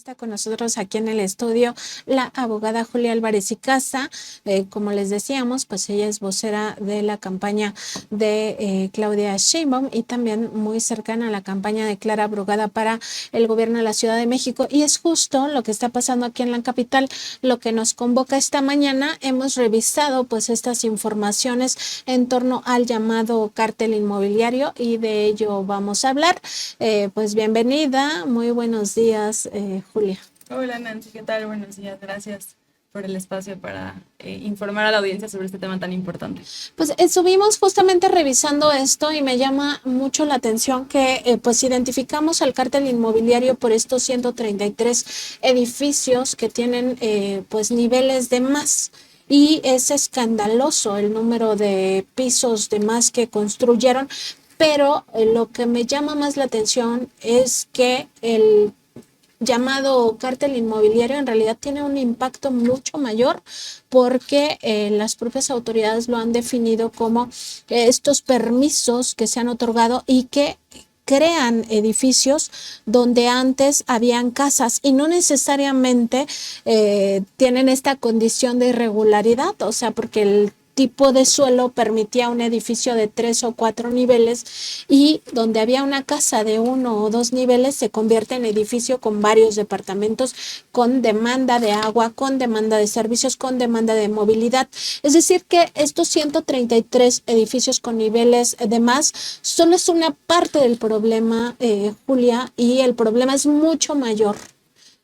Está con nosotros aquí en el estudio la abogada Julia Álvarez y Casa. Como les decíamos, pues ella es vocera de la campaña de Claudia Sheinbaum y también muy cercana a la campaña de Clara Brugada para el gobierno de la Ciudad de México. Y es justo lo que está pasando aquí en la capital, lo que nos convoca esta mañana. Hemos revisado pues estas informaciones en torno al llamado cártel inmobiliario y de ello vamos a hablar. Pues bienvenida, muy buenos días, Julia. Hola Nancy, ¿qué tal? Buenos días, gracias por el espacio para informar a la audiencia sobre este tema tan importante. Pues estuvimos justamente revisando esto y me llama mucho la atención que pues identificamos al cártel inmobiliario por estos 133 edificios que tienen pues niveles de más. Y es escandaloso el número de pisos de más que construyeron, pero lo que me llama más la atención es que el llamado cártel inmobiliario en realidad tiene un impacto mucho mayor porque las propias autoridades lo han definido como estos permisos que se han otorgado y que crean edificios donde antes habían casas y no necesariamente tienen esta condición de irregularidad, o sea, porque el tipo de suelo permitía un edificio de 3 o 4 niveles y donde había una casa de 1 o 2 niveles se convierte en edificio con varios departamentos, con demanda de agua, con demanda de servicios, con demanda de movilidad. Es decir que estos 133 edificios con niveles de más solo es una parte del problema, Julia, y el problema es mucho mayor.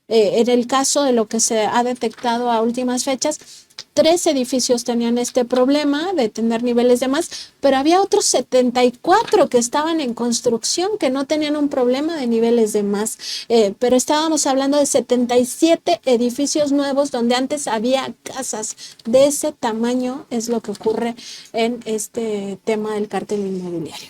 En el caso de lo que se ha detectado a últimas fechas, 3 edificios tenían este problema de tener niveles de más, pero había otros 74 que estaban en construcción que no tenían un problema de niveles de más. Pero estábamos hablando de 77 edificios nuevos donde antes había casas de ese tamaño. Es lo que ocurre en este tema del cártel inmobiliario.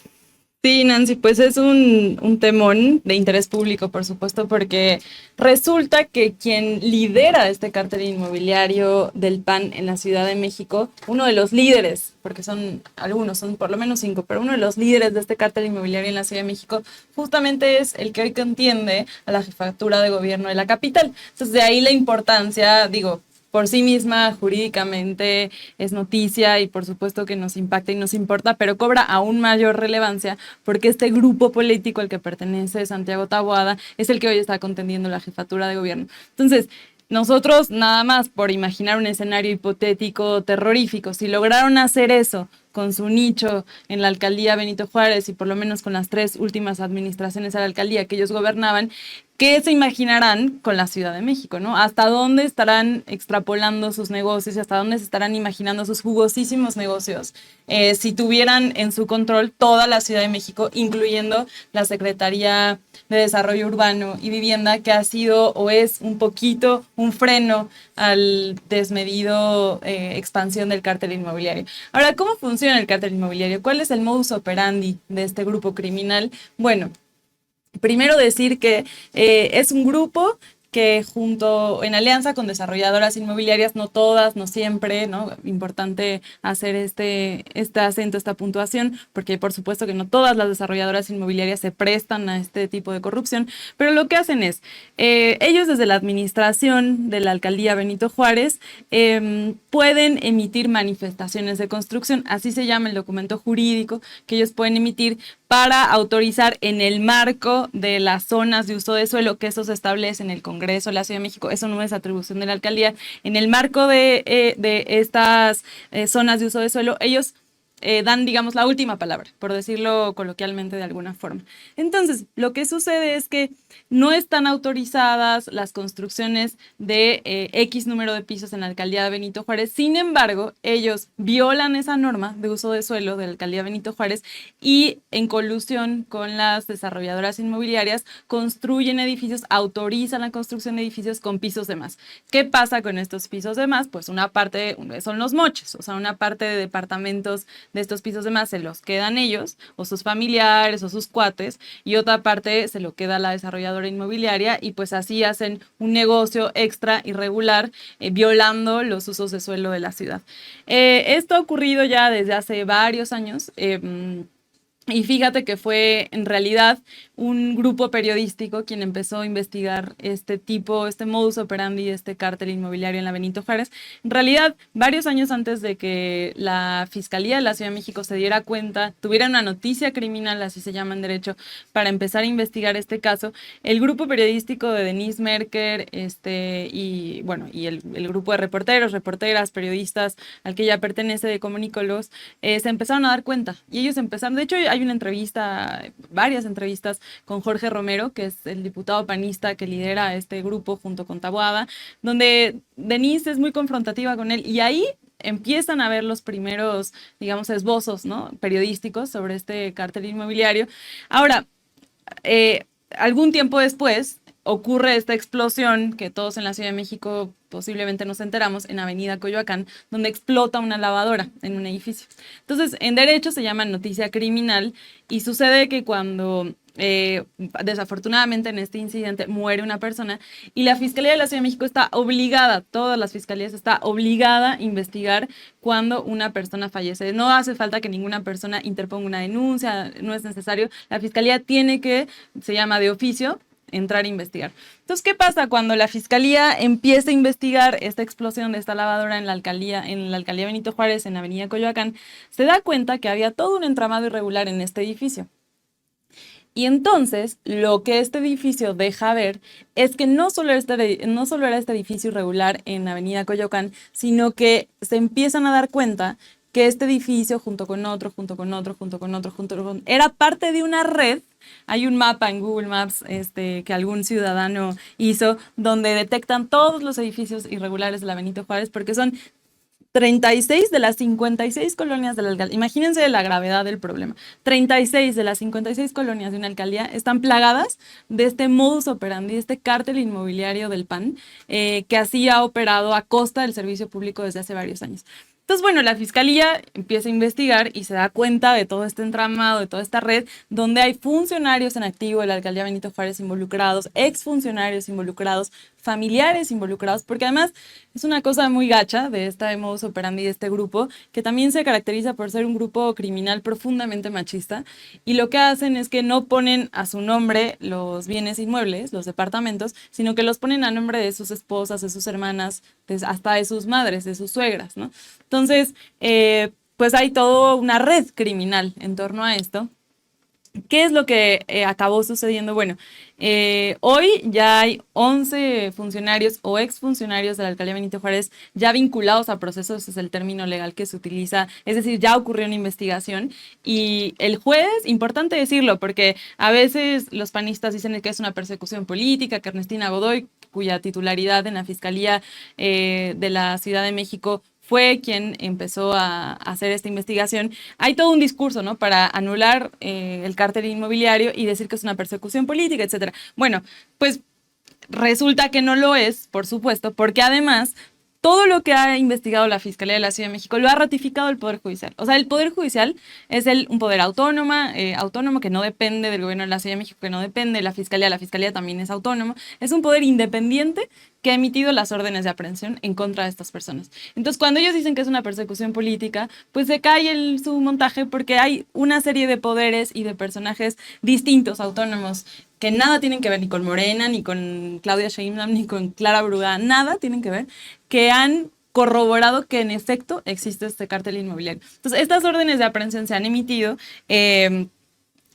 Sí, Nancy, pues es un temón de interés público, por supuesto, porque resulta que quien lidera este cártel inmobiliario del PAN en la Ciudad de México, uno de los líderes, porque son algunos, son por lo menos 5, pero uno de los líderes de este cártel inmobiliario en la Ciudad de México, justamente es el que hoy contiende a la jefatura de gobierno de la capital. Entonces, de ahí la importancia, digo, por sí misma jurídicamente es noticia y por supuesto que nos impacta y nos importa, pero cobra aún mayor relevancia porque este grupo político al que pertenece Santiago Taboada es el que hoy está contendiendo la jefatura de gobierno. Entonces, nosotros nada más por imaginar un escenario hipotético terrorífico, si lograron hacer eso con su nicho en la alcaldía Benito Juárez y por lo menos con las 3 últimas administraciones a la alcaldía que ellos gobernaban, ¿qué se imaginarán con la Ciudad de México, no? ¿Hasta dónde estarán extrapolando sus negocios y hasta dónde se estarán imaginando sus jugosísimos negocios si tuvieran en su control toda la Ciudad de México, incluyendo la Secretaría de Desarrollo Urbano y Vivienda, que ha sido o es un poquito un freno al desmedido expansión del cártel inmobiliario? Ahora, ¿cómo funciona el cártel inmobiliario? ¿Cuál es el modus operandi de este grupo criminal? Bueno, primero decir que es un grupo que junto en alianza con desarrolladoras inmobiliarias, no todas, no siempre, ¿no? Importante hacer este acento, esta puntuación, porque por supuesto que no todas las desarrolladoras inmobiliarias se prestan a este tipo de corrupción, pero lo que hacen es, ellos desde la administración de la alcaldía Benito Juárez pueden emitir manifestaciones de construcción, así se llama el documento jurídico que ellos pueden emitir para autorizar en el marco de las zonas de uso de suelo, que eso se establece en el Congreso de la Ciudad de México, eso no es atribución de la alcaldía, en el marco de estas zonas de uso de suelo, ellos dan, digamos, la última palabra, por decirlo coloquialmente de alguna forma. Entonces, lo que sucede es que no están autorizadas las construcciones de X número de pisos en la alcaldía de Benito Juárez. Sin embargo, ellos violan esa norma de uso de suelo de la alcaldía Benito Juárez y en colusión con las desarrolladoras inmobiliarias construyen edificios, autorizan la construcción de edificios con pisos de más. ¿Qué pasa con estos pisos de más? Pues una parte son los moches, o sea, una parte de departamentos de estos pisos de más se los quedan ellos, o sus familiares, o sus cuates, y otra parte se lo queda la desarrolladora inmobiliaria, y pues así hacen un negocio extra irregular, violando los usos de suelo de la ciudad. Esto ha ocurrido ya desde hace varios años. Y fíjate que fue en realidad un grupo periodístico quien empezó a investigar este modus operandi, este cártel inmobiliario en la Benito Juárez. En realidad, varios años antes de que la Fiscalía de la Ciudad de México se diera cuenta, tuviera una noticia criminal, así se llama en derecho, para empezar a investigar este caso, el grupo periodístico de Denise Merker, y bueno, y el grupo de reporteros, reporteras, periodistas al que ella pertenece de Comunícolos, se empezaron a dar cuenta. Y ellos empezaron, de hecho hay una entrevista, varias entrevistas con Jorge Romero, que es el diputado panista que lidera este grupo junto con Taboada, donde Denise es muy confrontativa con él y ahí empiezan a ver los primeros, digamos, esbozos, ¿no?, periodísticos sobre este cártel inmobiliario. Ahora, algún tiempo después ocurre esta explosión que todos en la Ciudad de México posiblemente nos enteramos, en Avenida Coyoacán, donde explota una lavadora en un edificio. Entonces, en derecho se llama noticia criminal y sucede que cuando desafortunadamente en este incidente muere una persona y la Fiscalía de la Ciudad de México está obligada, todas las fiscalías está obligada a investigar cuando una persona fallece. No hace falta que ninguna persona interponga una denuncia, no es necesario. La Fiscalía tiene que, se llama de oficio, entrar a investigar. Entonces, ¿qué pasa cuando la Fiscalía empieza a investigar esta explosión de esta lavadora en la alcaldía Benito Juárez, en Avenida Coyoacán? Se da cuenta que había todo un entramado irregular en este edificio. Y entonces, lo que este edificio deja ver es que no solo era este edificio irregular en Avenida Coyoacán, sino que se empiezan a dar cuenta que este edificio, junto con otro, era parte de una red. Hay un mapa en Google Maps que algún ciudadano hizo, donde detectan todos los edificios irregulares de la Benito Juárez, porque son 36 de las 56 colonias de la alcaldía. Imagínense la gravedad del problema. 36 de las 56 colonias de una alcaldía están plagadas de este modus operandi, este cártel inmobiliario del PAN, que así ha operado a costa del servicio público desde hace varios años. Entonces, bueno, la Fiscalía empieza a investigar y se da cuenta de todo este entramado, de toda esta red, donde hay funcionarios en activo de la alcaldía Benito Juárez involucrados, exfuncionarios involucrados, familiares involucrados, porque además es una cosa muy gacha de esta modus operandi de este grupo, que también se caracteriza por ser un grupo criminal profundamente machista, y lo que hacen es que no ponen a su nombre los bienes inmuebles, los departamentos, sino que los ponen a nombre de sus esposas, de sus hermanas, hasta de sus madres, de sus suegras, ¿no? Entonces, pues hay toda una red criminal en torno a esto. ¿Qué es lo que acabó sucediendo? Bueno, hoy ya hay 11 funcionarios o exfuncionarios de la alcaldía Benito Juárez ya vinculados a procesos, ese es el término legal que se utiliza, es decir, ya ocurrió una investigación y el juez, importante decirlo, porque a veces los panistas dicen que es una persecución política, que Ernestina Godoy, cuya titularidad en la Fiscalía de la Ciudad de México fue quien empezó a hacer esta investigación. Hay todo un discurso, ¿no?, para anular el cártel inmobiliario y decir que es una persecución política, etcétera. Bueno, pues resulta que no lo es, por supuesto, porque además todo lo que ha investigado la Fiscalía de la Ciudad de México lo ha ratificado el Poder Judicial. O sea, el Poder Judicial es un poder autónomo que no depende del gobierno de la Ciudad de México, que no depende de la Fiscalía también es autónomo. Es un poder independiente que ha emitido las órdenes de aprehensión en contra de estas personas. Entonces, cuando ellos dicen que es una persecución política, pues se cae su montaje porque hay una serie de poderes y de personajes distintos, autónomos, que nada tienen que ver ni con Morena, ni con Claudia Sheinbaum, ni con Clara Brugada, nada tienen que ver, que han corroborado que en efecto existe este cártel inmobiliario. Entonces, estas órdenes de aprehensión se han emitido.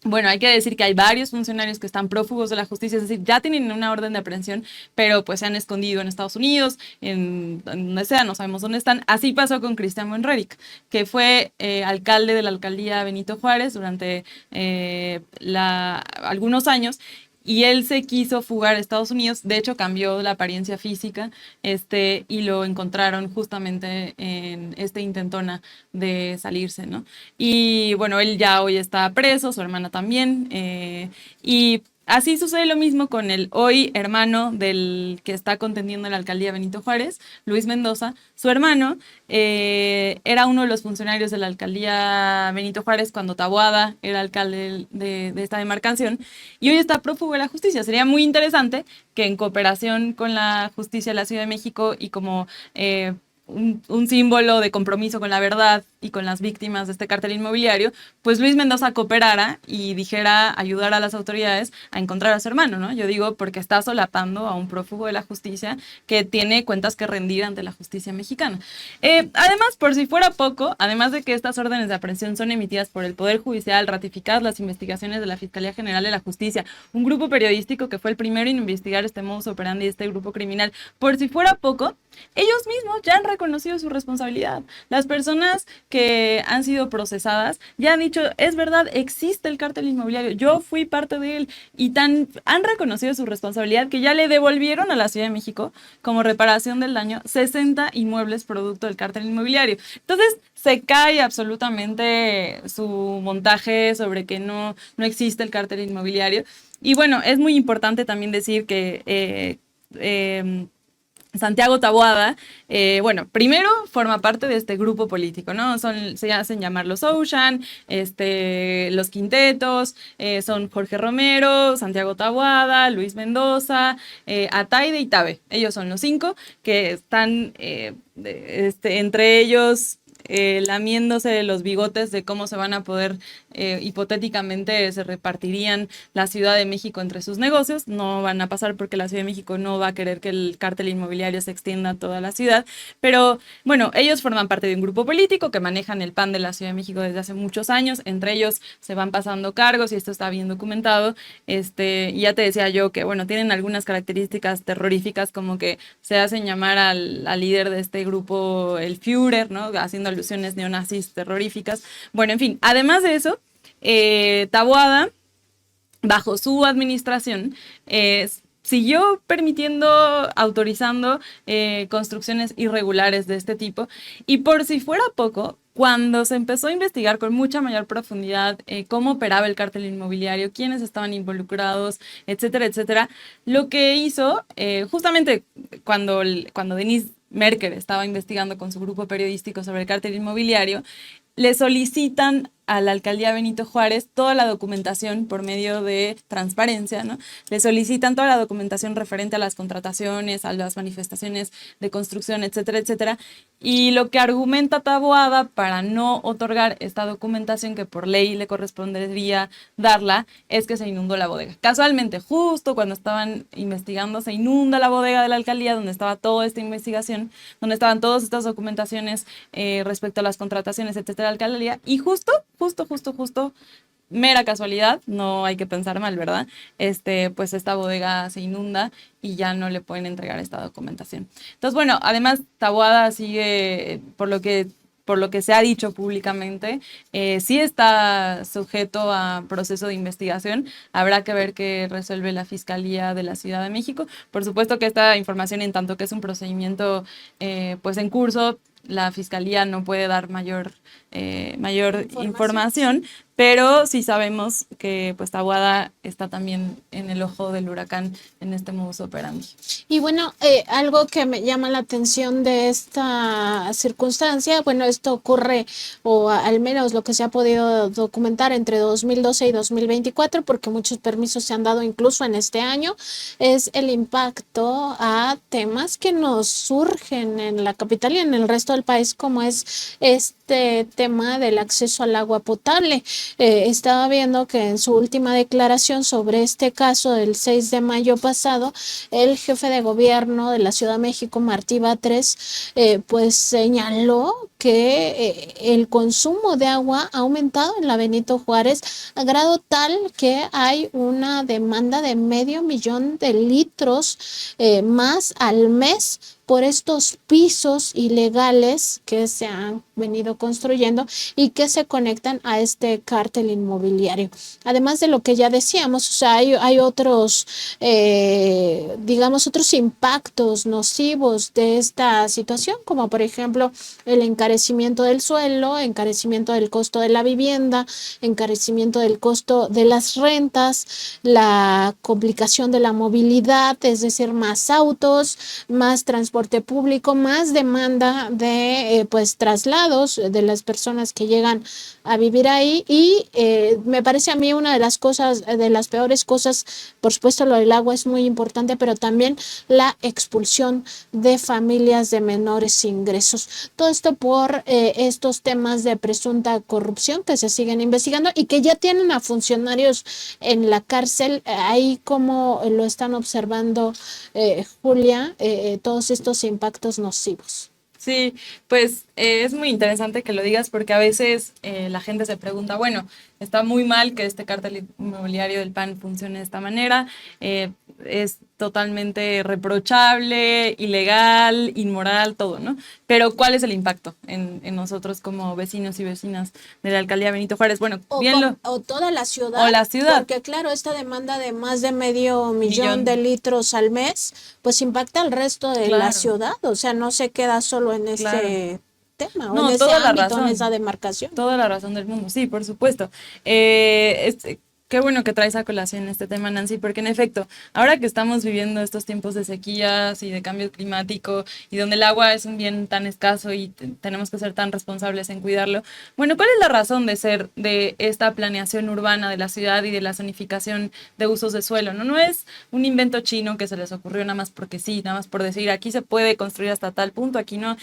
Bueno, hay que decir que hay varios funcionarios que están prófugos de la justicia, es decir, ya tienen una orden de aprehensión, pero pues se han escondido en Estados Unidos, en donde sea, no sabemos dónde están. Así pasó con Cristian Buenreric, que fue alcalde de la alcaldía Benito Juárez durante algunos años, y él se quiso fugar a Estados Unidos, de hecho cambió la apariencia física, y lo encontraron justamente en esta intentona de salirse, ¿no? Y bueno, él ya hoy está preso, su hermana también, y así sucede lo mismo con el hoy hermano del que está contendiendo en la alcaldía Benito Juárez, Luis Mendoza. Su hermano era uno de los funcionarios de la alcaldía Benito Juárez cuando Taboada era alcalde de esta demarcación y hoy está prófugo de la justicia. Sería muy interesante que en cooperación con la justicia de la Ciudad de México y como un símbolo de compromiso con la verdad y con las víctimas de este cártel inmobiliario, pues Luis Mendoza cooperara y dijera ayudar a las autoridades a encontrar a su hermano, ¿no? Yo digo porque está solapando a un prófugo de la justicia que tiene cuentas que rendir ante la justicia mexicana. Además, por si fuera poco, además de que estas órdenes de aprehensión son emitidas por el Poder Judicial, ratificadas las investigaciones de la Fiscalía General de la Justicia, un grupo periodístico que fue el primero en investigar este modus operandi de este grupo criminal, por si fuera poco, ellos mismos ya han reconocido su responsabilidad. Las personas que han sido procesadas ya han dicho, es verdad, existe el cártel inmobiliario, yo fui parte de él, y han reconocido su responsabilidad que ya le devolvieron a la Ciudad de México como reparación del daño 60 inmuebles producto del cártel inmobiliario. Entonces se cae absolutamente su montaje sobre que no existe el cártel inmobiliario. Y bueno, es muy importante también decir que Santiago Taboada, bueno, primero forma parte de este grupo político, ¿no? Se hacen llamar los Ocean, los Quintetos, son Jorge Romero, Santiago Taboada, Luis Mendoza, Ataide y Tabe. Ellos son los 5 que están entre ellos lamiéndose los bigotes de cómo se van a poder, hipotéticamente se repartirían la Ciudad de México entre sus negocios. No van a pasar porque la Ciudad de México no va a querer que el cártel inmobiliario se extienda a toda la ciudad, pero bueno, ellos forman parte de un grupo político que manejan el PAN de la Ciudad de México desde hace muchos años. Entre ellos se van pasando cargos y esto está bien documentado. Y ya te decía yo que bueno, tienen algunas características terroríficas, como que se hacen llamar al líder de este grupo el Führer, ¿no? Haciendo alusiones neonazis terroríficas. Bueno, en fin, además de eso, Taboada, bajo su administración, siguió permitiendo, autorizando construcciones irregulares de este tipo. Y por si fuera poco, cuando se empezó a investigar con mucha mayor profundidad cómo operaba el cártel inmobiliario, quiénes estaban involucrados, etcétera, etcétera, lo que hizo, justamente cuando Denise Merker estaba investigando con su grupo periodístico sobre el cártel inmobiliario, le solicitan a la alcaldía Benito Juárez toda la documentación por medio de transparencia, ¿no? Le solicitan toda la documentación referente a las contrataciones, a las manifestaciones de construcción, etcétera, etcétera. Y lo que argumenta Taboada para no otorgar esta documentación que por ley le correspondería darla es que se inundó la bodega. Casualmente, justo cuando estaban investigando, se inunda la bodega de la alcaldía donde estaba toda esta investigación, donde estaban todas estas documentaciones respecto a las contrataciones, etcétera, de la alcaldía, y justo, mera casualidad, no hay que pensar mal, ¿verdad? Pues esta bodega se inunda y ya no le pueden entregar esta documentación. Entonces, bueno, además Taboada sigue, por lo que se ha dicho públicamente, sí está sujeto a proceso de investigación. Habrá que ver qué resuelve la Fiscalía de la Ciudad de México. Por supuesto que esta información, en tanto que es un procedimiento pues en curso, la Fiscalía no puede dar mayor información, pero sí sabemos que pues Taboada está también en el ojo del huracán en este modus operandi. Y bueno, algo que me llama la atención de esta circunstancia, bueno, esto ocurre, o al menos lo que se ha podido documentar entre 2012 y 2024, porque muchos permisos se han dado incluso en este año, es el impacto a temas que nos surgen en la capital y en el resto del país, como es este tema del acceso al agua potable. Estaba viendo que en su última declaración sobre este caso del 6 de mayo pasado, el jefe de gobierno de la Ciudad de México, Martí Batres, pues señaló que el consumo de agua ha aumentado en la Benito Juárez a grado tal que hay una demanda de 500,000 de litros más al mes por estos pisos ilegales que se han venido construyendo y que se conectan a este cártel inmobiliario. Además de lo que ya decíamos, o sea, hay otros, digamos, otros impactos nocivos de esta situación, como por ejemplo el encarecimiento del suelo, encarecimiento del costo de la vivienda, encarecimiento del costo de las rentas, la complicación de la movilidad, es decir, más autos, más transporte público, más demanda de pues traslado enojados de las personas que llegan a vivir ahí y me parece a mí una de las cosas, de las peores cosas, por supuesto lo del agua es muy importante, pero también la expulsión de familias de menores ingresos. Todo esto por estos temas de presunta corrupción que se siguen investigando y que ya tienen a funcionarios en la cárcel, ahí como lo están observando Julia, todos estos impactos nocivos. Sí, pues es muy interesante que lo digas porque a veces la gente se pregunta, bueno, está muy mal que este cártel inmobiliario del PAN funcione de esta manera, es totalmente reprochable, ilegal, inmoral, todo, ¿no? Pero ¿cuál es el impacto en nosotros como vecinos y vecinas de la alcaldía Benito Juárez? Bueno, bien O toda la ciudad, o la ciudad, porque claro, esta demanda de más de medio millón de millón, litros al mes, pues impacta al resto de la claro, ciudad, o sea, no se queda solo en claro. este tema o en No, ese toda la ámbito, en esa razón. demarcación. Toda la razón del mundo, sí, por supuesto. Qué bueno que traes a colación este tema, Nancy, porque en efecto, ahora que estamos viviendo estos tiempos de sequías y de cambio climático y donde el agua es un bien tan escaso y tenemos que ser tan responsables en cuidarlo, bueno, ¿cuál es la razón de ser de esta planeación urbana de la ciudad y de la zonificación de usos de suelo? No, no es un invento chino que se les ocurrió nada más porque sí, nada más por decir, aquí se puede construir hasta tal punto, aquí no.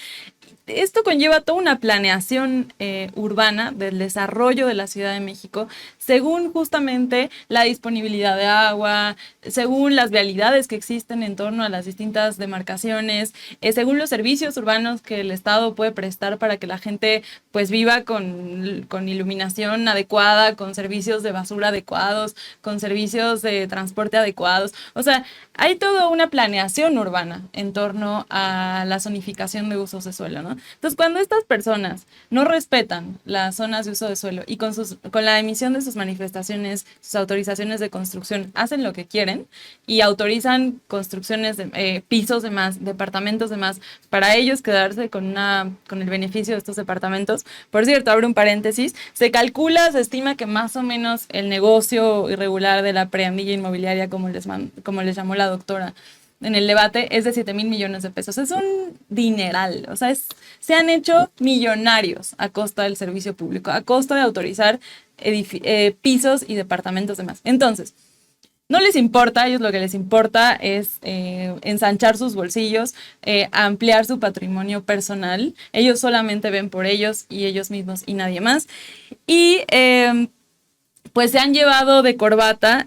Esto conlleva toda una planeación urbana del desarrollo de la Ciudad de México según justamente la disponibilidad de agua, según las vialidades que existen en torno a las distintas demarcaciones, según los servicios urbanos que el Estado puede prestar para que la gente pues viva con iluminación adecuada, con servicios de basura adecuados, con servicios de transporte adecuados. O sea, hay toda una planeación urbana en torno a la zonificación de usos de suelo, ¿no? Entonces, cuando estas personas no respetan las zonas de uso de suelo y con la emisión de sus manifestaciones, sus autorizaciones de construcción, hacen lo que quieren y autorizan construcciones de pisos de más, departamentos de más, para ellos quedarse con el beneficio de estos departamentos. Por cierto, abro un paréntesis, se calcula, se estima que más o menos el negocio irregular de la preandilla inmobiliaria, como les llamó la doctora en el debate, es de 7,000 millones de pesos. Es un dineral, o sea, se han hecho millonarios a costa del servicio público, a costa de autorizar pisos y departamentos de más. Entonces, no les importa, a ellos lo que les importa es ensanchar sus bolsillos, ampliar su patrimonio personal. Ellos solamente ven por ellos y ellos mismos y nadie más. Y pues se han llevado de corbata,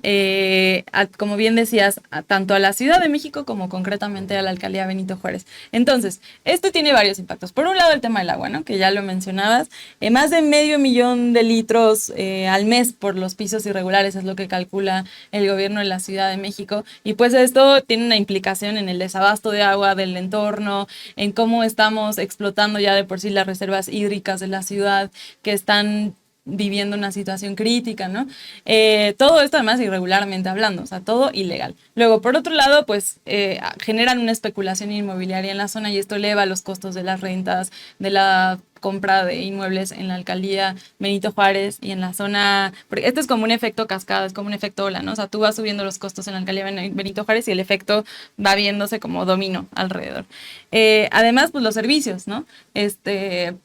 como bien decías, tanto a la Ciudad de México como concretamente a la alcaldía Benito Juárez. Entonces, esto tiene varios impactos. Por un lado, el tema del agua, ¿no? Que ya lo mencionabas. Más de medio millón de litros al mes por los pisos irregulares es lo que calcula el gobierno de la Ciudad de México. Y pues esto tiene una implicación en el desabasto de agua del entorno, en cómo estamos explotando ya de por sí las reservas hídricas de la ciudad, que están viviendo una situación crítica, ¿no? Todo esto además irregularmente hablando, o sea, todo ilegal. Luego, por otro lado, pues generan una especulación inmobiliaria en la zona y esto eleva los costos de las rentas, de la compra de inmuebles en la alcaldía Benito Juárez y en la zona, porque esto es como un efecto cascada, es como un efecto ola, ¿no? O sea, tú vas subiendo los costos en la alcaldía Benito Juárez y el efecto va viéndose como dominó alrededor. Además, pues los servicios, ¿no?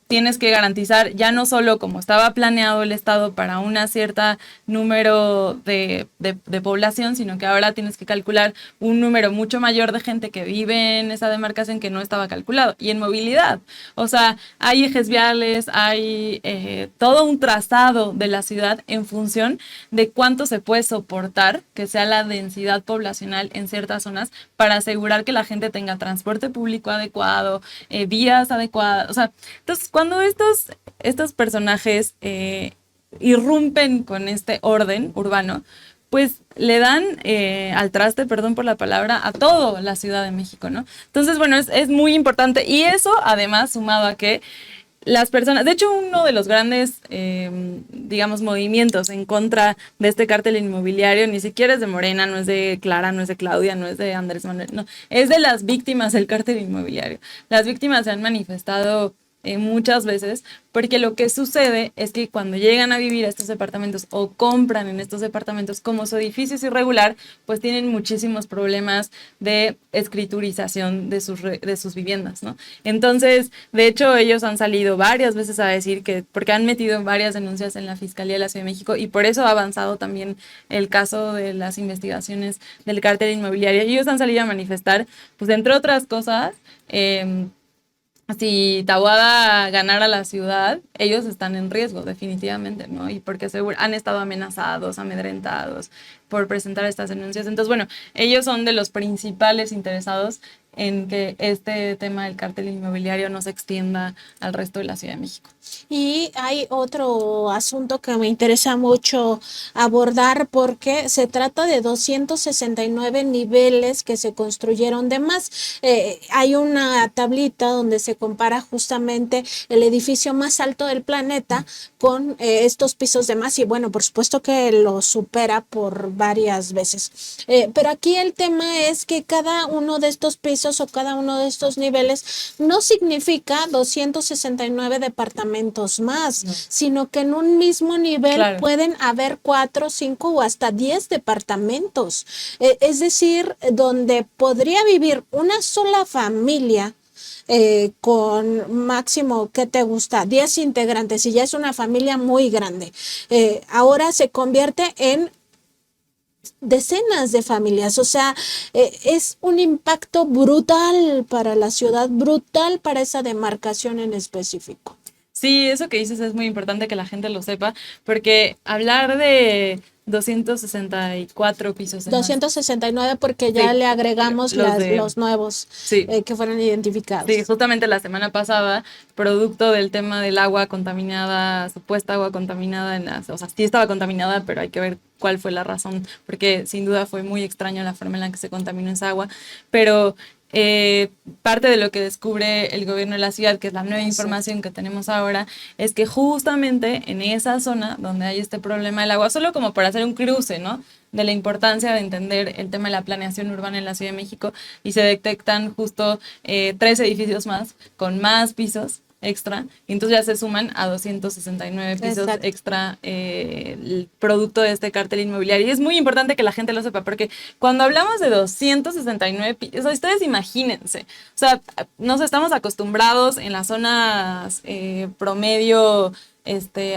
Tienes que garantizar ya no solo como estaba planeado el Estado para una cierta número de población, sino que ahora tienes que calcular un número mucho mayor de gente que vive en esa demarcación que no estaba calculado. Y en movilidad, o sea, hay ejes viales, hay todo un trazado de la ciudad en función de cuánto se puede soportar que sea la densidad poblacional en ciertas zonas para asegurar que la gente tenga transporte público adecuado, vías adecuadas. O sea, entonces cuando estos personajes irrumpen con este orden urbano, pues le dan al traste, perdón por la palabra, a toda la Ciudad de México, ¿no? Entonces, bueno, es muy importante y eso además sumado a que las personas, de hecho uno de los grandes, digamos, movimientos en contra de este cártel inmobiliario ni siquiera es de Morena, no es de Clara, no es de Claudia, no es de Andrés Manuel, no, es de las víctimas del cártel inmobiliario. Las víctimas se han manifestado muchas veces, porque lo que sucede es que cuando llegan a vivir a estos departamentos o compran en estos departamentos, como su edificio es irregular, pues tienen muchísimos problemas de escriturización de sus viviendas, ¿no? Entonces, de hecho, ellos han salido varias veces a decir que, porque han metido varias denuncias en la Fiscalía de la Ciudad de México y por eso ha avanzado también el caso de las investigaciones del cártel inmobiliario. Y ellos han salido a manifestar, pues entre otras cosas, si Taboada ganara la ciudad, ellos están en riesgo, definitivamente, ¿no? Y porque han estado amenazados, amedrentados por presentar estas denuncias. Entonces, bueno, ellos son de los principales interesados en que este tema del cártel inmobiliario no se extienda al resto de la Ciudad de México. Y hay otro asunto que me interesa mucho abordar porque se trata de 269 niveles que se construyeron de más. Hay una tablita donde se compara justamente el edificio más alto del planeta con estos pisos de más y bueno, por supuesto que lo supera por varias veces. Pero aquí el tema es que cada uno de estos pisos o cada uno de estos niveles no significa 269 departamentos más, sino que en un mismo nivel pueden haber 4, 5 o hasta 10 departamentos. Es decir, donde podría vivir una sola familia con máximo, ¿qué te gusta? 10 integrantes y ya es una familia muy grande. Ahora se convierte en decenas de familias, o sea, es un impacto brutal para la ciudad, brutal para esa demarcación en específico. Sí, eso que dices es muy importante que la gente lo sepa, porque hablar de 264 pisos. 269 porque ya le agregamos los nuevos que fueron identificados. Sí, justamente la semana pasada, producto del tema del agua contaminada, supuesta agua contaminada, o sea, sí estaba contaminada, pero hay que ver cuál fue la razón, porque sin duda fue muy extraño la forma en la que se contaminó esa agua, pero parte de lo que descubre el gobierno de la ciudad, que es la nueva información que tenemos ahora, es que justamente en esa zona donde hay este problema del agua, solo como para hacer un cruce, ¿no?, de la importancia de entender el tema de la planeación urbana en la Ciudad de México, y se detectan justo 3 edificios más con más pisos extra, y entonces ya se suman a 269 pisos extra el producto de este cártel inmobiliario. Y es muy importante que la gente lo sepa, porque cuando hablamos de 269 pisos, o sea, ustedes imagínense, o sea, nos estamos acostumbrados en las zonas promedio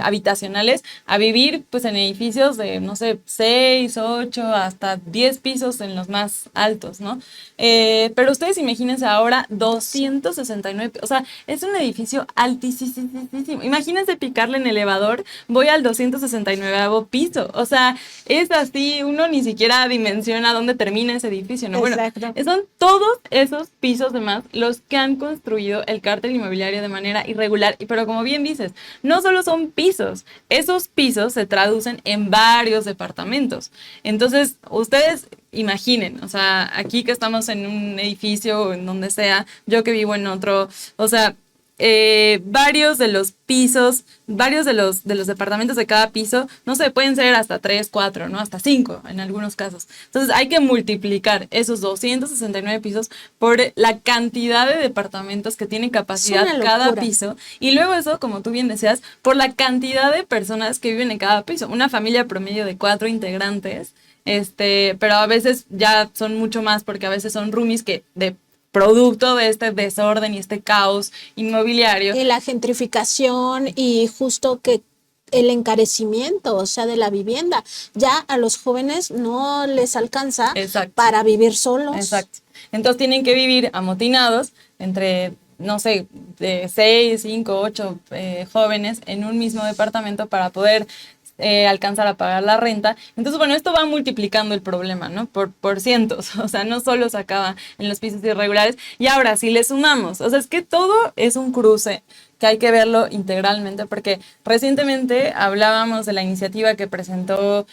habitacionales a vivir pues en edificios de, no sé, 6, 8, hasta 10 pisos en los más altos, ¿no? Pero ustedes imagínense ahora 269, o sea, es un edificio altísimo. Imagínense picarle en elevador, voy al 269º piso, o sea, es así, uno ni siquiera dimensiona dónde termina ese edificio, ¿no? Exacto. Bueno, son todos esos pisos de más los que han construido el cártel inmobiliario de manera irregular, pero como bien dices, no solo son pisos, esos pisos se traducen en varios departamentos. Entonces, ustedes imaginen, o sea, aquí que estamos en un edificio o en donde sea, yo que vivo en otro, o sea, varios de los pisos, varios de los departamentos de cada piso, no sé, pueden ser hasta 3, 4, ¿no? Hasta 5 en algunos casos. Entonces hay que multiplicar esos 269 pisos por la cantidad de departamentos que tiene capacidad cada piso, y luego eso, como tú bien decías, por la cantidad de personas que viven en cada piso. Una familia promedio de 4 integrantes, pero a veces ya son mucho más, porque a veces son roomies que de producto de este desorden y este caos inmobiliario. Y la gentrificación y justo que el encarecimiento, o sea, de la vivienda. Ya a los jóvenes no les alcanza para vivir solos. Exacto. Entonces tienen que vivir amotinados entre, no sé, de 6, 5, 8 jóvenes en un mismo departamento para poder alcanzar a pagar la renta. Entonces, bueno, esto va multiplicando el problema, ¿no? Por cientos, o sea, no solo se acaba en los pisos irregulares. Y ahora, si le sumamos, o sea, es que todo es un cruce que hay que verlo integralmente, porque recientemente hablábamos de la iniciativa que presentó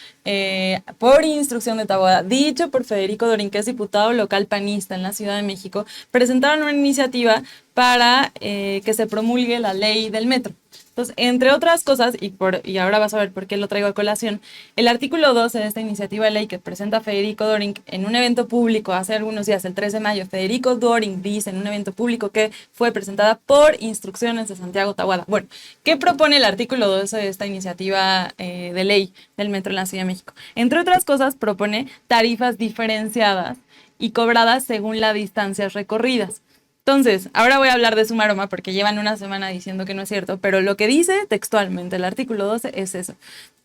por instrucción de Taboada, dicho por Federico Dorin, que es diputado local panista en la Ciudad de México. Presentaron una iniciativa para que se promulgue la ley del metro, Entonces, entre otras cosas, y ahora vas a ver por qué lo traigo a colación, el artículo 12 de esta iniciativa de ley que presenta Federico Doring en un evento público hace algunos días, el 3 de mayo, Federico Doring dice en un evento público que fue presentada por instrucciones de Santiago Taboada. Bueno, ¿qué propone el artículo 12 de esta iniciativa de ley del metro en la Ciudad de México? Entre otras cosas, propone tarifas diferenciadas y cobradas según las distancias recorridas. Entonces, ahora voy a hablar de Suma Aroma porque llevan una semana diciendo que no es cierto, pero lo que dice textualmente el artículo 12 es eso.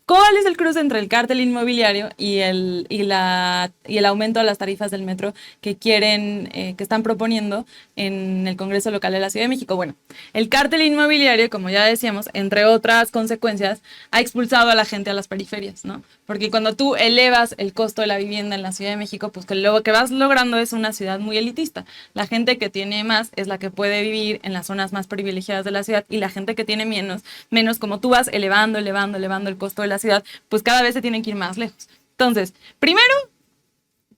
¿Cuál es el cruce entre el cártel inmobiliario y el aumento de las tarifas del metro que que están proponiendo en el Congreso Local de la Ciudad de México? Bueno, el cártel inmobiliario, como ya decíamos, entre otras consecuencias, ha expulsado a la gente a las periferias, ¿no? Porque cuando tú elevas el costo de la vivienda en la Ciudad de México, pues que lo que vas logrando es una ciudad muy elitista. La gente que tiene más es la que puede vivir en las zonas más privilegiadas de la ciudad y la gente que tiene menos como tú vas elevando el costo de la ciudad, pues cada vez se tienen que ir más lejos. Entonces, primero,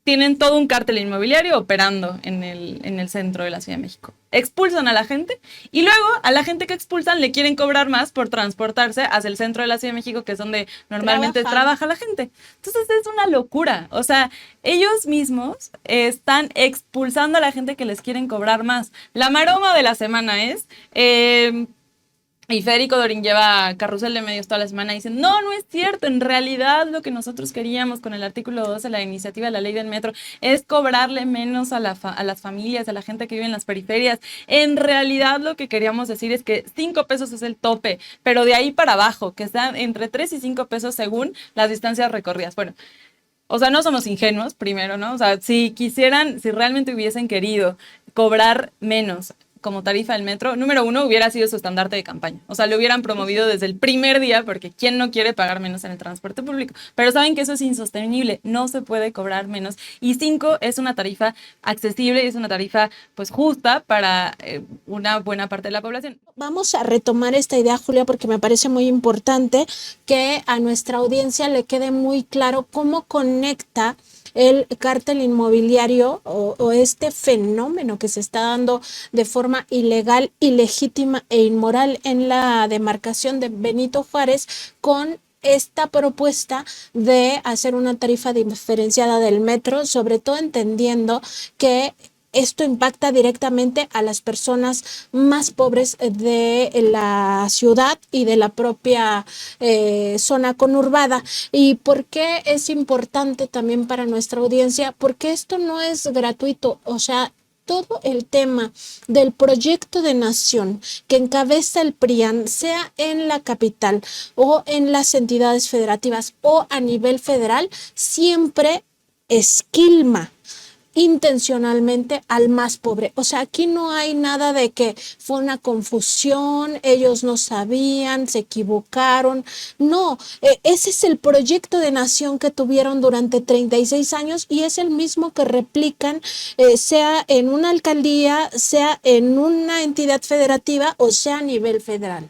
tienen todo un cártel inmobiliario operando en el centro de la Ciudad de México. Expulsan a la gente y luego a la gente que expulsan le quieren cobrar más por transportarse hacia el centro de la Ciudad de México, que es donde normalmente trabaja la gente. Entonces es una locura. O sea, ellos mismos están expulsando a la gente que les quieren cobrar más. La maroma de la semana es... y Federico Doring lleva carrusel de medios toda la semana y dicen, no es cierto, en realidad lo que nosotros queríamos con el artículo 12 de la iniciativa de la ley del metro es cobrarle menos a las familias, a la gente que vive en las periferias. En realidad lo que queríamos decir es que 5 pesos es el tope, pero de ahí para abajo, que están entre 3 y 5 pesos según las distancias recorridas. Bueno, o sea, no somos ingenuos, primero, ¿no? O sea, si realmente hubiesen querido cobrar menos como tarifa del metro, número uno, hubiera sido su estandarte de campaña. O sea, lo hubieran promovido desde el primer día, porque ¿quién no quiere pagar menos en el transporte público? Pero saben que eso es insostenible, no se puede cobrar menos. Y 5 es una tarifa accesible y es una tarifa, pues, justa para una buena parte de la población. Vamos a retomar esta idea, Julia, porque me parece muy importante que a nuestra audiencia le quede muy claro cómo conecta el cártel inmobiliario o este fenómeno que se está dando de forma ilegal, ilegítima e inmoral en la demarcación de Benito Juárez con esta propuesta de hacer una tarifa diferenciada del metro, sobre todo entendiendo que esto impacta directamente a las personas más pobres de la ciudad y de la propia zona conurbada. ¿Y por qué es importante también para nuestra audiencia? Porque esto no es gratuito, o sea, todo el tema del proyecto de nación que encabeza el PRIAN, sea en la capital o en las entidades federativas o a nivel federal, siempre esquilma intencionalmente al más pobre. O sea, aquí no hay nada de que fue una confusión, ellos no sabían, se equivocaron. No, ese es el proyecto de nación que tuvieron durante 36 años y es el mismo que replican, sea en una alcaldía, sea en una entidad federativa o sea a nivel federal.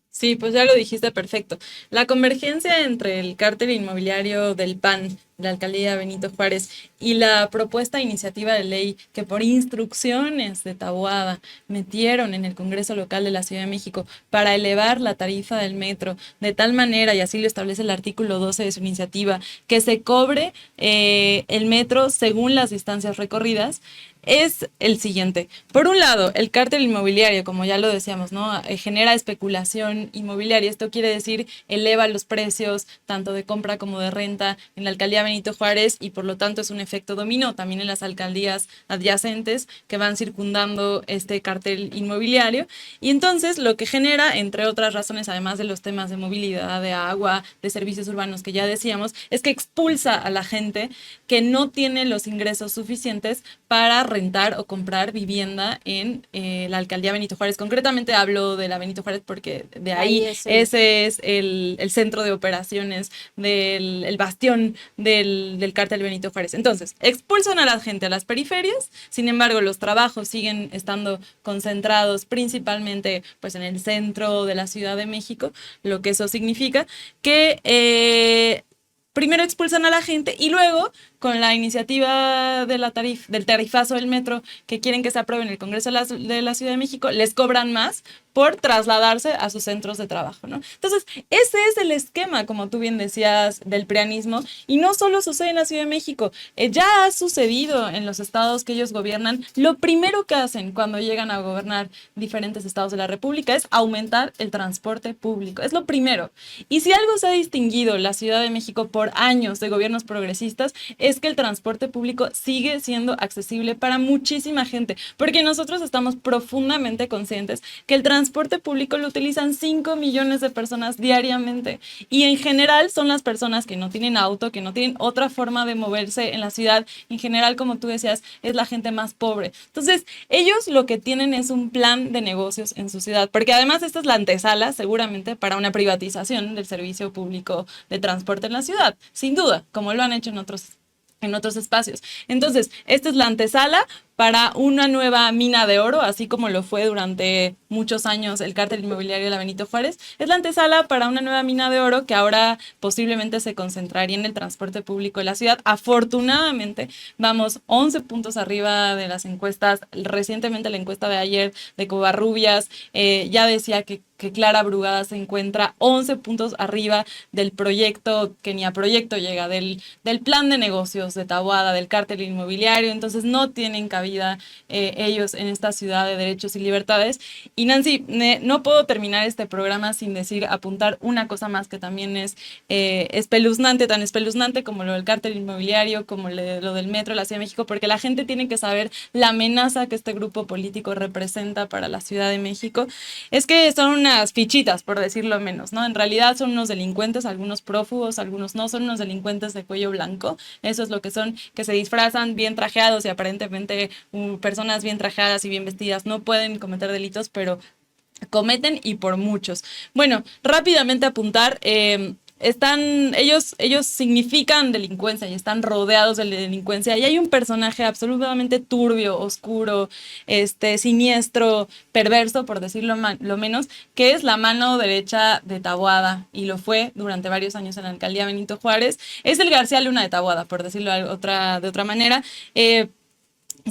Sí, pues ya lo dijiste perfecto. La convergencia entre el cártel inmobiliario del PAN, la alcaldía Benito Juárez, y la propuesta iniciativa de ley que por instrucciones de Taboada metieron en el Congreso Local de la Ciudad de México para elevar la tarifa del metro de tal manera, y así lo establece el artículo 12 de su iniciativa, que se cobre el metro según las distancias recorridas, es el siguiente. Por un lado, el cártel inmobiliario, como ya lo decíamos, ¿no? Genera especulación inmobiliaria. Esto quiere decir, eleva los precios tanto de compra como de renta en la alcaldía Benito Juárez y por lo tanto es un efecto dominó también en las alcaldías adyacentes que van circundando este cártel inmobiliario. Y entonces lo que genera, entre otras razones, además de los temas de movilidad, de agua, de servicios urbanos que ya decíamos, es que expulsa a la gente que no tiene los ingresos suficientes para rentar o comprar vivienda en la alcaldía Benito Juárez. Concretamente hablo de la Benito Juárez porque de ahí ese es el centro de operaciones el bastión del cártel Benito Juárez. Entonces, expulsan a la gente a las periferias, sin embargo, los trabajos siguen estando concentrados principalmente pues, en el centro de la Ciudad de México, lo que eso significa que primero expulsan a la gente y luego con la iniciativa de del tarifazo del metro que quieren que se apruebe en el Congreso de la Ciudad de México, les cobran más por trasladarse a sus centros de trabajo, ¿no? Entonces, ese es el esquema, como tú bien decías, del prianismo, y no solo sucede en la Ciudad de México, ya ha sucedido en los estados que ellos gobiernan. Lo primero que hacen cuando llegan a gobernar diferentes estados de la República es aumentar el transporte público, es lo primero. Y si algo se ha distinguido la Ciudad de México por años de gobiernos progresistas, es que el transporte público sigue siendo accesible para muchísima gente, porque nosotros estamos profundamente conscientes que el transporte público lo utilizan 5 millones de personas diariamente, y en general son las personas que no tienen auto, que no tienen otra forma de moverse en la ciudad. En general, como tú decías, es la gente más pobre. Entonces, ellos lo que tienen es un plan de negocios en su ciudad, porque además esta es la antesala seguramente para una privatización del servicio público de transporte en la ciudad, sin duda, como lo han hecho en otros espacios. Entonces, esta es la antesala para una nueva mina de oro, así como lo fue durante muchos años el cártel inmobiliario de la Benito Juárez. Es la antesala para una nueva mina de oro que ahora posiblemente se concentraría en el transporte público de la ciudad. Afortunadamente, vamos 11 puntos arriba de las encuestas. Recientemente la encuesta de ayer de Covarrubias ya decía que Clara Brugada se encuentra 11 puntos arriba del proyecto, que ni a proyecto llega, del plan de negocios de Taboada, del cártel inmobiliario. Entonces no tienen cabida ellos en esta ciudad de derechos y libertades. Y Nancy, no puedo terminar este programa sin apuntar una cosa más que también es espeluznante, tan espeluznante como lo del cártel inmobiliario, como lo del metro de la Ciudad de México, porque la gente tiene que saber la amenaza que este grupo político representa para la Ciudad de México. Es que son unas fichitas, por decirlo menos, ¿no? En realidad son unos delincuentes, algunos prófugos, algunos no, son unos delincuentes de cuello blanco. Eso es lo que son, que se disfrazan bien trajeados, y aparentemente personas bien trajeadas y bien vestidas no pueden cometer delitos, pero cometen, y por muchos. Bueno, rápidamente apuntar, ellos significan delincuencia y están rodeados de delincuencia, y hay un personaje absolutamente turbio, oscuro, siniestro, perverso, por decirlo lo menos, que es la mano derecha de Taboada, y lo fue durante varios años en la alcaldía Benito Juárez. Es el García Luna de Taboada, por decirlo de otra manera.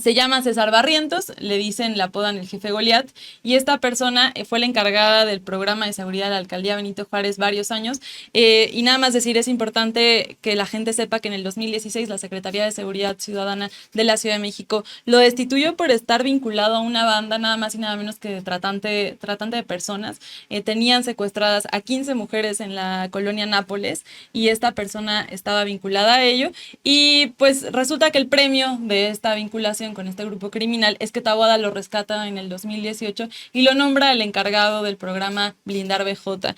Se llama César Barrientos, le apodan el jefe Goliat, y esta persona fue la encargada del programa de seguridad de la alcaldía Benito Juárez varios años. Y nada más decir, es importante que la gente sepa que en el 2016 la Secretaría de Seguridad Ciudadana de la Ciudad de México lo destituyó por estar vinculado a una banda, nada más y nada menos que tratante de personas. Tenían secuestradas a 15 mujeres en la colonia Nápoles, y esta persona estaba vinculada a ello, y pues resulta que el premio de esta vinculación con este grupo criminal es que Taboada lo rescata en el 2018 y lo nombra el encargado del programa Blindar BJ.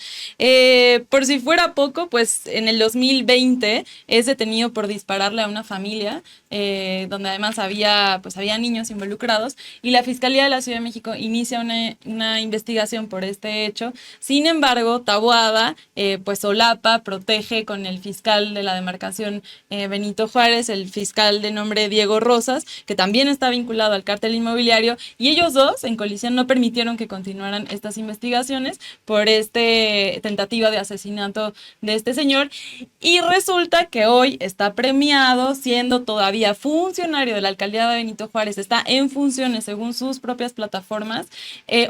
Por si fuera poco, pues en el 2020 es detenido por dispararle a una familia, donde además había niños involucrados, y la Fiscalía de la Ciudad de México inicia una investigación por este hecho. Sin embargo, Taboada pues solapa, protege con el fiscal de la demarcación Benito Juárez, el fiscal de nombre Diego Rosas, que también está vinculado al cártel inmobiliario, y ellos dos en colisión no permitieron que continuaran estas investigaciones por tentativa de asesinato de este señor. Y resulta que hoy está premiado, siendo todavía funcionario de la alcaldía de Benito Juárez, está en funciones según sus propias plataformas.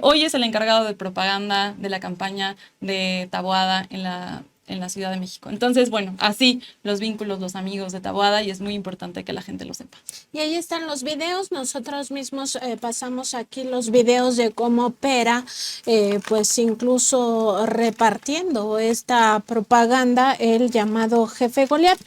Hoy es el encargado de propaganda de la campaña de Taboada en la Ciudad de México. Entonces, bueno, así los vínculos, los amigos de Taboada, y es muy importante que la gente lo sepa. Y ahí están los videos. Nosotros mismos pasamos aquí los videos de cómo opera, pues incluso repartiendo esta propaganda, el llamado jefe Goliat.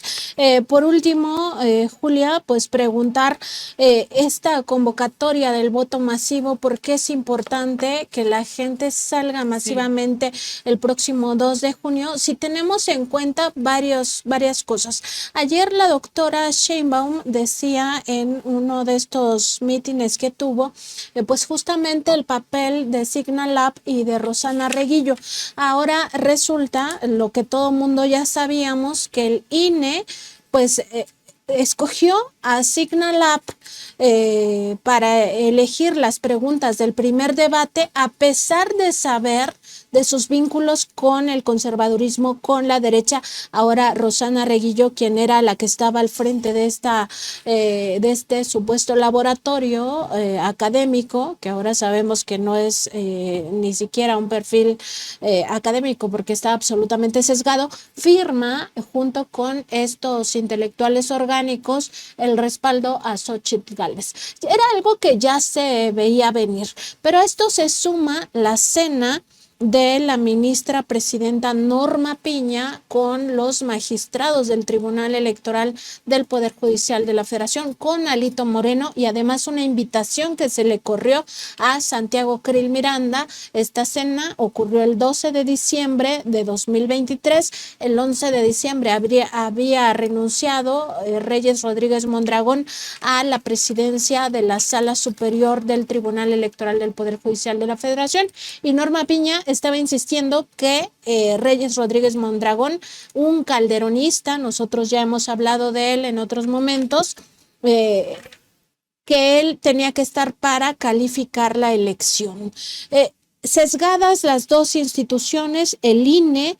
Por último, Julia, pues preguntar esta convocatoria del voto masivo, ¿por qué es importante que la gente salga masivamente el próximo 2 de junio? Si tenemos en cuenta varias cosas. Ayer la doctora Sheinbaum decía en uno de estos mítines que tuvo, pues justamente el papel de Signal Lab y de Rosana Reguillo. Ahora resulta, lo que todo mundo ya sabíamos, que el INE pues escogió a Signal Lab para elegir las preguntas del primer debate, a pesar de saber de sus vínculos con el conservadurismo, con la derecha. Ahora Rosana Reguillo, quien era la que estaba al frente de este supuesto laboratorio académico, que ahora sabemos que no es ni siquiera un perfil académico porque está absolutamente sesgado, firma junto con estos intelectuales orgánicos el respaldo a Xóchitl Gálvez. Era algo que ya se veía venir, pero a esto se suma la cena de la ministra presidenta Norma Piña con los magistrados del Tribunal Electoral del Poder Judicial de la Federación, con Alito Moreno, y además una invitación que se le corrió a Santiago Krill Miranda. Esta cena ocurrió el 12 de diciembre de 2023. El 11 de diciembre había renunciado Reyes Rodríguez Mondragón a la presidencia de la Sala Superior del Tribunal Electoral del Poder Judicial de la Federación, y Norma Piña estaba insistiendo que Reyes Rodríguez Mondragón, un calderonista, nosotros ya hemos hablado de él en otros momentos, que él tenía que estar para calificar la elección. Sesgadas las dos instituciones, el INE,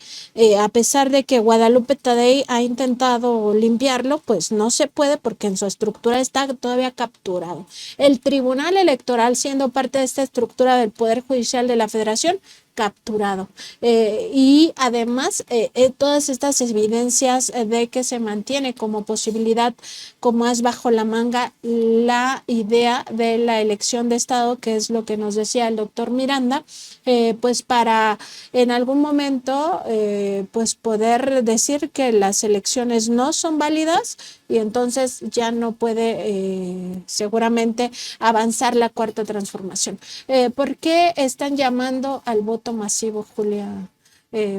a pesar de que Guadalupe Tadei ha intentado limpiarlo, pues no se puede porque en su estructura está todavía capturado. El Tribunal Electoral, siendo parte de esta estructura del Poder Judicial de la Federación, capturado. Y además todas estas evidencias de que se mantiene como posibilidad, como as bajo la manga, la idea de la elección de Estado, que es lo que nos decía el doctor Miranda, pues para en algún momento pues poder decir que las elecciones no son válidas, y entonces ya no puede seguramente avanzar la cuarta transformación. ¿Por qué están llamando al voto masivo, Julia?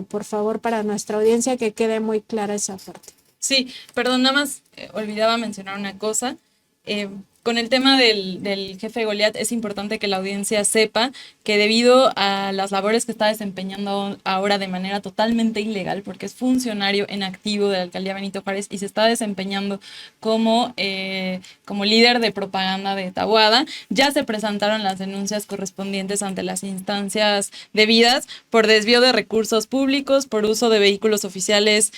Por favor, para nuestra audiencia, que quede muy clara esa parte. Sí, perdón, nada más olvidaba mencionar una cosa. Con el tema del jefe Goliat, es importante que la audiencia sepa que debido a las labores que está desempeñando ahora de manera totalmente ilegal, porque es funcionario en activo de la alcaldía Benito Juárez y se está desempeñando como líder de propaganda de Taboada, ya se presentaron las denuncias correspondientes ante las instancias debidas por desvío de recursos públicos, por uso de vehículos oficiales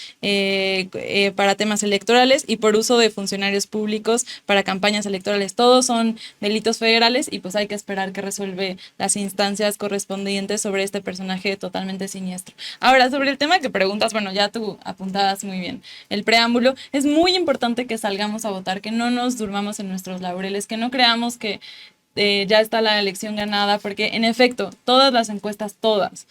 para temas electorales y por uso de funcionarios públicos para campañas electorales. Todos son delitos federales y pues hay que esperar que resuelve las instancias correspondientes sobre este personaje totalmente siniestro. Ahora, sobre el tema que preguntas, bueno, ya tú apuntabas muy bien el preámbulo. Es muy importante que salgamos a votar, que no nos durmamos en nuestros laureles, que no creamos que ya está la elección ganada, porque en efecto, todas las encuestas, todas,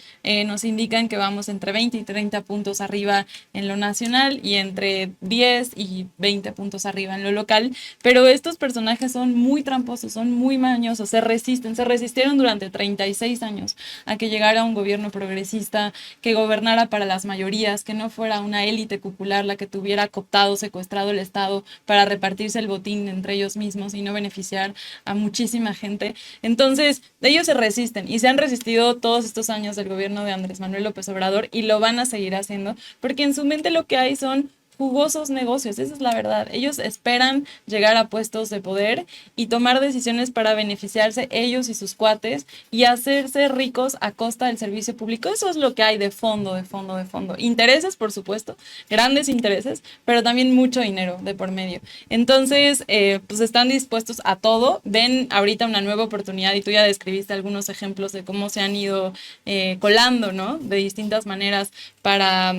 nos indican que vamos entre 20 y 30 puntos arriba en lo nacional y entre 10 y 20 puntos arriba en lo local, pero estos personajes son muy tramposos, son muy mañosos, se resistieron durante 36 años a que llegara un gobierno progresista que gobernara para las mayorías, que no fuera una élite popular la que tuviera cooptado, secuestrado el Estado para repartirse el botín entre ellos mismos y no beneficiar a muchísima gente. Entonces, ellos se resisten y se han resistido todos estos años del gobierno de Andrés Manuel López Obrador y lo van a seguir haciendo porque en su mente lo que hay son jugosos negocios, esa es la verdad. Ellos esperan llegar a puestos de poder y tomar decisiones para beneficiarse ellos y sus cuates y hacerse ricos a costa del servicio público. Eso es lo que hay de fondo, de fondo, de fondo. Intereses, por supuesto, grandes intereses, pero también mucho dinero de por medio. Entonces, pues están dispuestos a todo. Ven ahorita una nueva oportunidad y tú ya describiste algunos ejemplos de cómo se han ido colando, ¿no? De distintas maneras para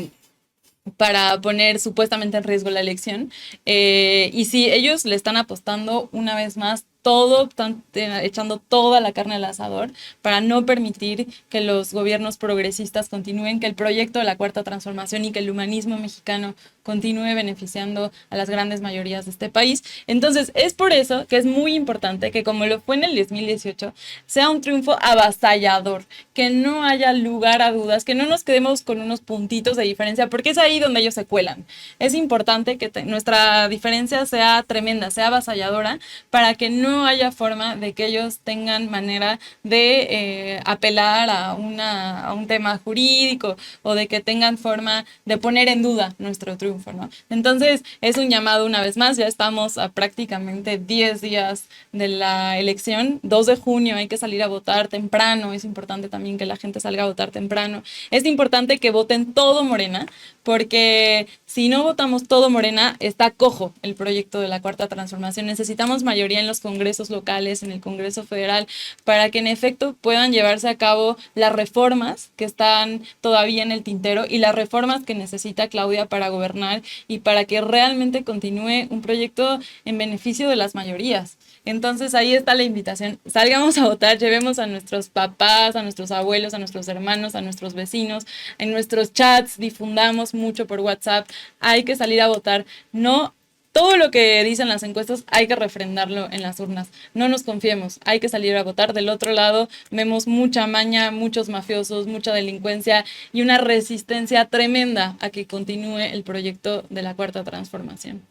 poner supuestamente en riesgo la elección. Y sí, ellos le están apostando una vez más todo, están echando toda la carne al asador para no permitir que los gobiernos progresistas continúen, que el proyecto de la Cuarta Transformación y que el humanismo mexicano continúe beneficiando a las grandes mayorías de este país. Entonces, es por eso que es muy importante que, como lo fue en el 2018, sea un triunfo avasallador, que no haya lugar a dudas, que no nos quedemos con unos puntitos de diferencia, porque es ahí donde ellos se cuelan. Es importante que nuestra diferencia sea tremenda, sea avasalladora, para que no no haya forma de que ellos tengan manera de apelar a un tema jurídico o de que tengan forma de poner en duda nuestro triunfo, ¿no? Entonces, es un llamado una vez más, ya estamos a prácticamente 10 días de la elección, 2 de junio hay que salir a votar temprano, es importante también que la gente salga a votar temprano, es importante que voten todo Morena, porque si no votamos todo Morena, está cojo el proyecto de la Cuarta Transformación. Necesitamos mayoría en los congresos locales, en el Congreso Federal, para que en efecto puedan llevarse a cabo las reformas que están todavía en el tintero y las reformas que necesita Claudia para gobernar y para que realmente continúe un proyecto en beneficio de las mayorías. Entonces ahí está la invitación, salgamos a votar, llevemos a nuestros papás, a nuestros abuelos, a nuestros hermanos, a nuestros vecinos, en nuestros chats, difundamos mucho por WhatsApp, hay que salir a votar, no todo lo que dicen las encuestas hay que refrendarlo en las urnas, no nos confiemos, hay que salir a votar. Del otro lado vemos mucha maña, muchos mafiosos, mucha delincuencia y una resistencia tremenda a que continúe el proyecto de la Cuarta Transformación.